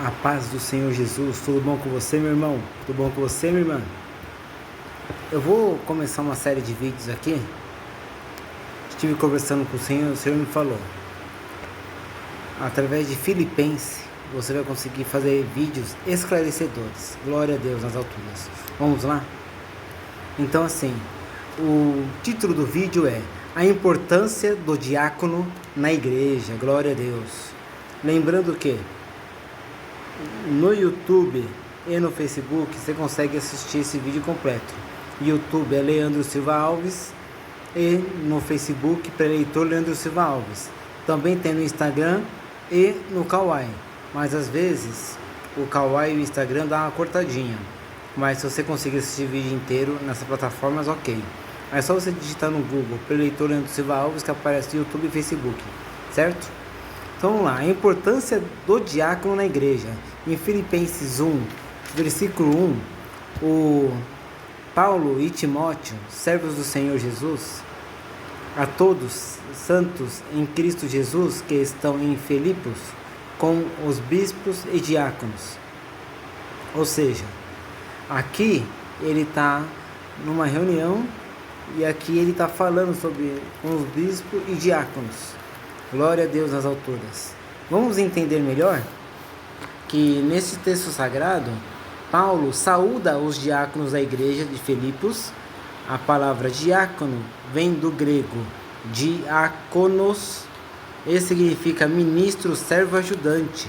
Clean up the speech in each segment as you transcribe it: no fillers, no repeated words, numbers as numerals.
A paz do Senhor Jesus, tudo bom com você, meu irmão? Tudo bom com você, minha irmã? Eu vou começar uma série de vídeos aqui. Estive conversando com o Senhor me falou: através de Filipenses, você vai conseguir fazer vídeos esclarecedores. Glória a Deus nas alturas. Vamos lá? Então, assim, o título do vídeo é A Importância do Diácono na Igreja. Glória a Deus. Lembrando que no YouTube e no Facebook você consegue assistir esse vídeo completo. YouTube é Leandro Silva Alves e no Facebook Preleitor Leandro Silva Alves. Também tem no Instagram e no Kawaii, mas às vezes o Kawaii e o Instagram dá uma cortadinha. Mas se você conseguir assistir o vídeo inteiro nessas plataformas, ok. É só você digitar no Google Preleitor Leandro Silva Alves que aparece no YouTube e Facebook, certo? Então vamos lá, a importância do diácono na igreja. Em Filipenses 1, versículo 1, o Paulo e Timóteo, servos do Senhor Jesus, a todos santos em Cristo Jesus que estão em Filipos, com os bispos e diáconos. Ou seja, aqui ele está numa reunião e aqui ele está falando sobre os bispos e diáconos. Glória a Deus nas alturas. Vamos entender melhor que nesse texto sagrado, Paulo saúda os diáconos da igreja de Filipos. A palavra diácono vem do grego diáconos e significa ministro, servo, ajudante.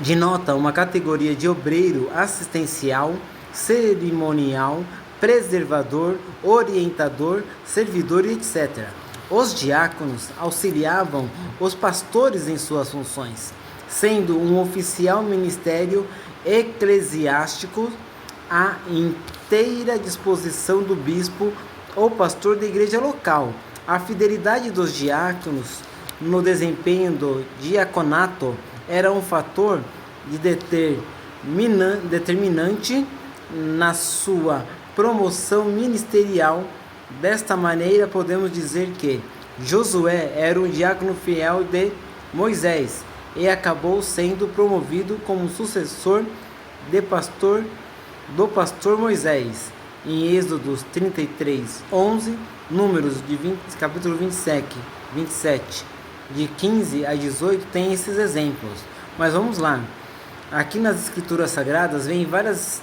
Denota uma categoria de obreiro assistencial, cerimonial, preservador, orientador, servidor e etc. Os diáconos auxiliavam os pastores em suas funções, sendo um oficial ministério eclesiástico à inteira disposição do bispo ou pastor da igreja local. A fidelidade dos diáconos no desempenho do diaconato era um fator determinante na sua promoção ministerial. Desta maneira, podemos dizer que Josué era um diácono fiel de Moisés e acabou sendo promovido como sucessor do pastor Moisés. Em Êxodo 33, 11, Números capítulo 27, de 15 a 18, tem esses exemplos. Mas vamos lá. Aqui nas Escrituras Sagradas vem vários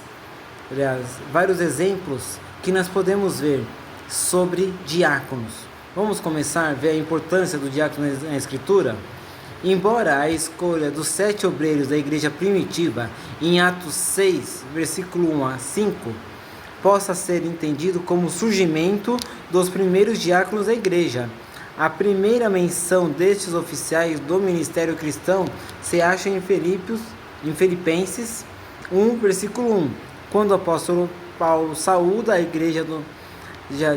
exemplos que nós podemos ver sobre diáconos. Vamos começar a ver a importância do diácono na Escritura? Embora a escolha dos 7 obreiros da igreja primitiva, em Atos 6, versículo 1 a 5, possa ser entendido como o surgimento dos primeiros diáconos da igreja, a primeira menção destes oficiais do ministério cristão se acha em Filipenses 1, versículo 1, quando o apóstolo Paulo saúda a igreja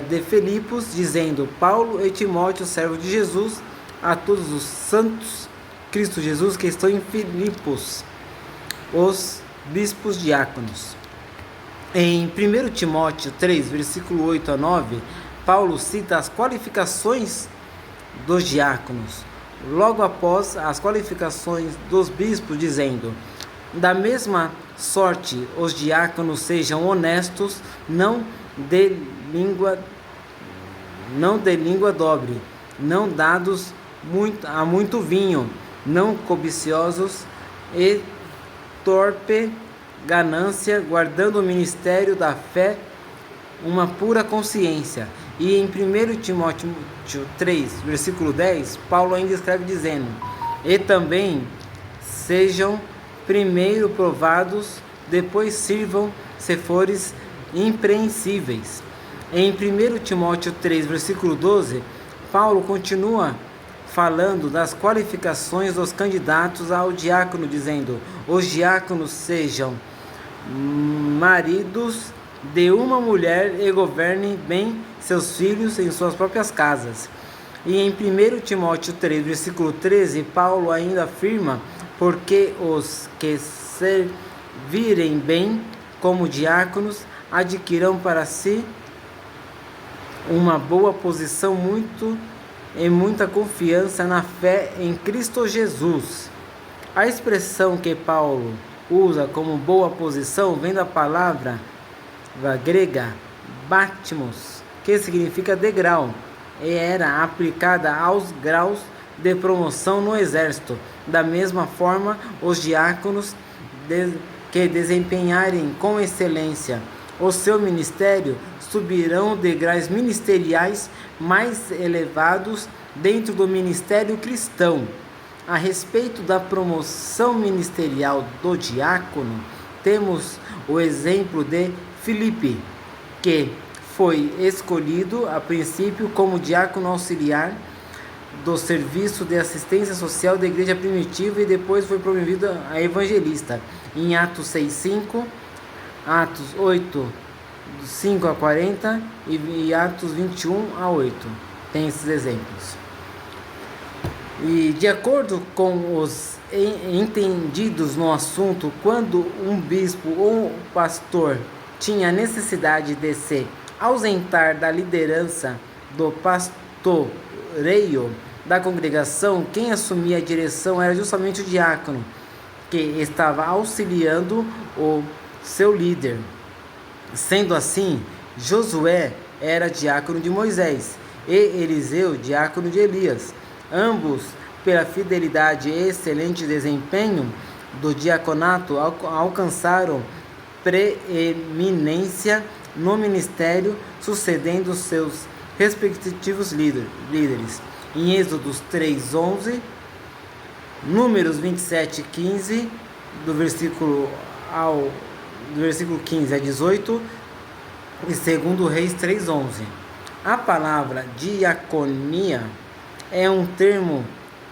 de Filipos, dizendo: Paulo e Timóteo, servos de Jesus, a todos os santos Cristo Jesus que estão em Filipos, os bispos diáconos. Em 1 Timóteo 3, versículo 8 a 9, Paulo cita as qualificações dos diáconos, logo após as qualificações dos bispos, dizendo: da mesma sorte, os diáconos sejam honestos, não de língua dobre, não dados a muito vinho, não cobiciosos e torpe ganância, guardando o ministério da fé, uma pura consciência. E em 1 Timóteo 3, versículo 10, Paulo ainda escreve dizendo: e também sejam primeiro provados, depois sirvam, se fores impreensíveis. Em 1 Timóteo 3, versículo 12, Paulo continua falando das qualificações dos candidatos ao diácono, dizendo: os diáconos sejam maridos de uma mulher e governem bem seus filhos em suas próprias casas. E em 1 Timóteo 3, versículo 13, Paulo ainda afirma: porque os que servirem bem como diáconos adquirirão para si uma boa posição e muita confiança na fé em Cristo Jesus. A expressão que Paulo usa como boa posição vem da palavra grega batmos, que significa degrau, e era aplicada aos graus de promoção no exército. Da mesma forma, os diáconos que desempenharem com excelência o seu ministério subirão degraus ministeriais mais elevados dentro do ministério cristão. A respeito da promoção ministerial do diácono, temos o exemplo de Filipe, que foi escolhido a princípio como diácono auxiliar do serviço de assistência social da igreja primitiva e depois foi promovido a evangelista. Em Atos 6:5, Atos 8:5 a 40 e Atos 21:8. Tem esses exemplos. E de acordo com os entendidos no assunto, quando um bispo ou um pastor tinha necessidade de se ausentar da liderança do pastoreio da congregação, quem assumia a direção era justamente o diácono, que estava auxiliando o seu líder. Sendo assim, Josué era diácono de Moisés e Eliseu diácono de Elias. Ambos, pela fidelidade e excelente desempenho do diaconato, alcançaram preeminência no ministério, sucedendo seus respectivos líderes. Em Êxodo 3:11, Números 27:15, do versículo 15 a 18, e 2 Reis 3:11. A palavra diaconia é um termo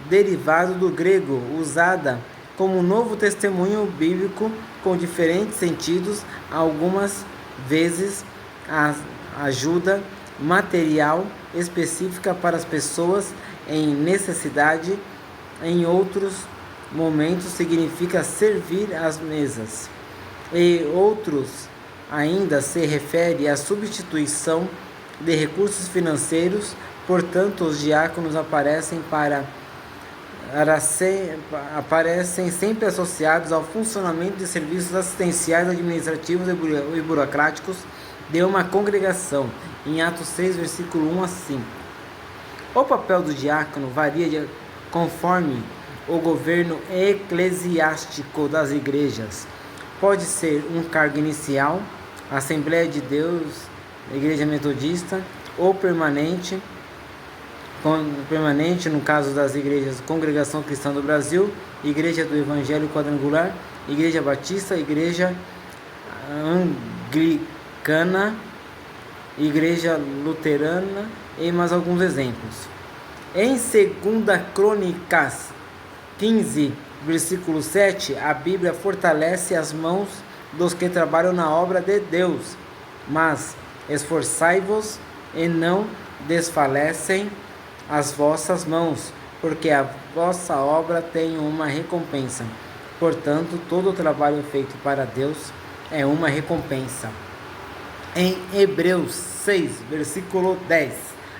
derivado do grego, usada como novo testemunho bíblico com diferentes sentidos, algumas vezes a ajuda material específica para as pessoas em necessidade, em outros momentos significa servir às mesas, e outros ainda se refere à substituição de recursos financeiros. Portanto, os diáconos aparecem sempre associados ao funcionamento de serviços assistenciais, administrativos e burocráticos de uma congregação, em Atos 6, versículo 1 a 5. O papel do diácono varia conforme o governo eclesiástico das igrejas. Pode ser um cargo inicial, Assembleia de Deus, Igreja Metodista, ou permanente no caso das igrejas Congregação Cristã do Brasil, Igreja do Evangelho Quadrangular, Igreja Batista, Igreja Anglicana, Igreja Luterana e mais alguns exemplos. Em 2 Crônicas 15, versículo 7, a Bíblia fortalece as mãos dos que trabalham na obra de Deus, mas esforçai-vos e não desfalecem as vossas mãos, porque a vossa obra tem uma recompensa. Portanto, todo o trabalho feito para Deus é uma recompensa. Em Hebreus 6, versículo 10,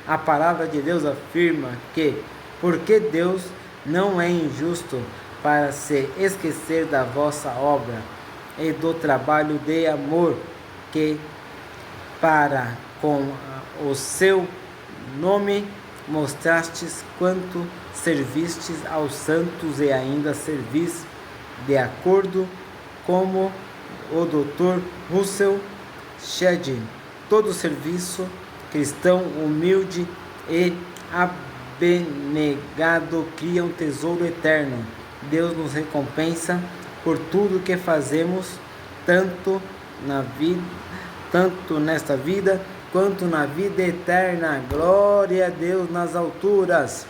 a palavra de Deus afirma que, porque Deus não é injusto para se esquecer da vossa obra e do trabalho de amor que para com o seu nome mostrastes, quanto servistes aos santos e ainda servis, de acordo como o Dr. Russell Shedd. Todo serviço cristão humilde e abnegado cria um tesouro eterno. Deus nos recompensa por tudo que fazemos, tanto nesta vida quanto na vida eterna. Glória a Deus nas alturas.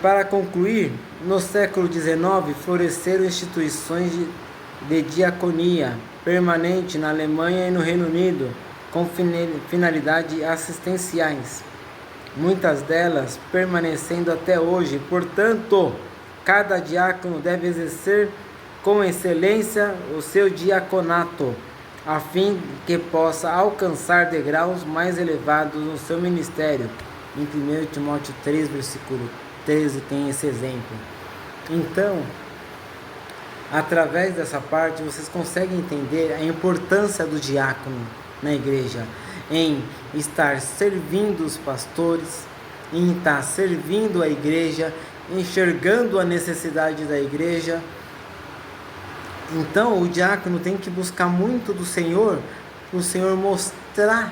Para concluir, no século XIX floresceram instituições de diaconia permanente na Alemanha e no Reino Unido, com finalidades assistenciais, muitas delas permanecendo até hoje. Portanto, cada diácono deve exercer com excelência o seu diaconato, a fim que possa alcançar degraus mais elevados no seu ministério. Em 1 Timóteo 3, versículo 13 tem esse exemplo. Então, através dessa parte, vocês conseguem entender a importância do diácono na igreja, em estar servindo os pastores, em estar servindo a igreja, enxergando a necessidade da igreja. Então, o diácono tem que buscar muito do Senhor, para o Senhor mostrar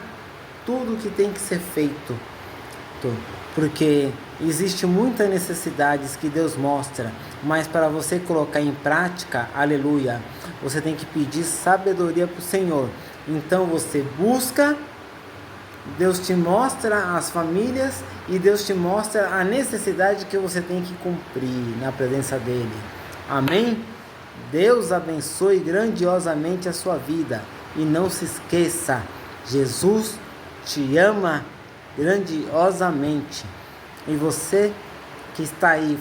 tudo o que tem que ser feito, porque existe muitas necessidades que Deus mostra, mas para você colocar em prática, aleluia, você tem que pedir sabedoria para o Senhor. Então você busca, Deus te mostra as famílias e Deus te mostra a necessidade que você tem que cumprir na presença dele. Amém? Deus abençoe grandiosamente a sua vida. E não se esqueça, Jesus te ama grandiosamente. E você que está aí,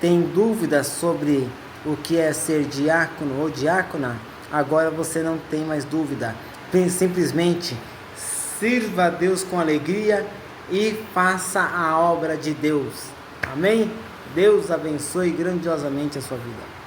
tem dúvidas sobre o que é ser diácono ou diácona, agora você não tem mais dúvida. Simplesmente sirva a Deus com alegria e faça a obra de Deus. Amém? Deus abençoe grandiosamente a sua vida.